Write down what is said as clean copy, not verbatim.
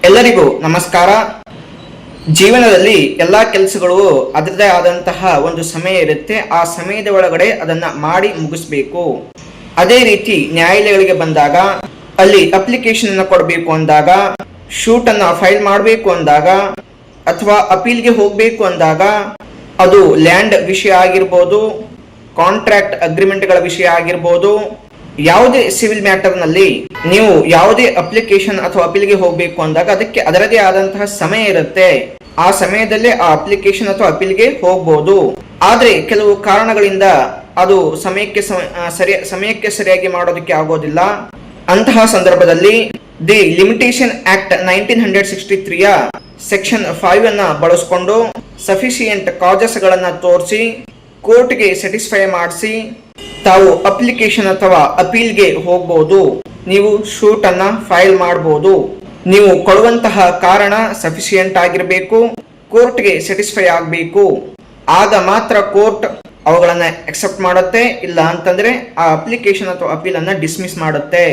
ಎಲ್ಲರಿಗೂ ನಮಸ್ಕಾರ. ಜೀವನದಲ್ಲಿ ಎಲ್ಲ ಕೆಲಸಗಳು ಅದರದೇ ಆದಂತಹ ಒಂದು ಸಮಯ ಇರುತ್ತೆ. ಆ ಸಮಯದ ಒಳಗಡೆ ಅದನ್ನ ಮಾಡಿ ಮುಗಿಸ್ಬೇಕು. ಅದೇ ರೀತಿ ನ್ಯಾಯಾಲಯಗಳಿಗೆ ಬಂದಾಗ ಅಲ್ಲಿ ಅಪ್ಲಿಕೇಶನ್ ಅನ್ನು ಕೊಡಬೇಕು ಅಂದಾಗ, ಶೂಟ್ ಅನ್ನ ಫೈಲ್ ಮಾಡಬೇಕು ಅಂದಾಗ, ಅಥವಾ ಅಪೀಲ್ಗೆ ಹೋಗಬೇಕು ಅಂದಾಗ, ಅದು ಲ್ಯಾಂಡ್ ವಿಷಯ ಆಗಿರ್ಬೋದು, ಕಾಂಟ್ರಾಕ್ಟ್ ಅಗ್ರಿಮೆಂಟ್ಗಳ ವಿಷಯ ಆಗಿರ್ಬೋದು, ಯಾವುದೇ ಸಿವಿಲ್ ಮ್ಯಾಟರ್ ನಲ್ಲಿ ನೀವು ಯಾವುದೇ ಅಪ್ಲಿಕೇಶನ್ ಅಥವಾ ಅಪೀಲ್ಗೆ ಹೋಗಬೇಕು ಅಂದಾಗ ಅದಕ್ಕೆ ಅದರದೇ ಆದಂತಹ ಸಮಯ ಇರುತ್ತೆ. ಆ ಸಮಯದಲ್ಲೇ ಆ ಅಪ್ಲಿಕೇಶನ್ ಅಥವಾ ಅಪೀಲ್ಗೆ ಹೋಗಬಹುದು. ಆದ್ರೆ ಕೆಲವು ಕಾರಣಗಳಿಂದ ಅದು ಸಮಯಕ್ಕೆ ಸರಿಯಾಗಿ ಮಾಡೋದಕ್ಕೆ ಆಗೋದಿಲ್ಲ. ಅಂತಹ ಸಂದರ್ಭದಲ್ಲಿ ದಿ ಲಿಮಿಟೇಷನ್ ಆಕ್ಟ್ 1963 ಸೆಕ್ಷನ್ 5 ಅನ್ನ ಬಳಸಿಕೊಂಡು ಸಫಿಶಿಯೆಂಟ್ ಕಾಜಸ್ ಗಳನ್ನ ತೋರಿಸಿ ಕೋರ್ಟ್ಗೆ ಸ್ಯಾಟಿಸ್ಫೈ ಮಾಡಿಸಿ ತಾವು ಅಪ್ಲಿಕೇಶನ್ ಅಥವಾ ಅಪೀಲ್ಗೆ ಹೋಗಬಹುದು. ನೀವು ಶೂಟ್ ಅನ್ನ ಫೈಲ್ ಮಾಡಬಹುದು. ನೀವು ಕೊಡುವಂತಹ ಕಾರಣ ಸಫಿಶಿಯೆಂಟ್ ಆಗಿರಬೇಕು, ಕೋರ್ಟ್ಗೆ ಸ್ಯಾಟಿಸ್ಫೈ ಆಗಬೇಕು. ಆಗ ಮಾತ್ರ ಕೋರ್ಟ್ ಅವುಗಳನ್ನ ಅಕ್ಸೆಪ್ಟ್ ಮಾಡುತ್ತೆ. ಇಲ್ಲ ಅಂತಂದ್ರೆ ಆ ಅಪ್ಲಿಕೇಶನ್ ಅಥವಾ ಅಪೀಲ್ ಅನ್ನ ಡಿಸ್ಮಿಸ್ ಮಾಡುತ್ತೆ.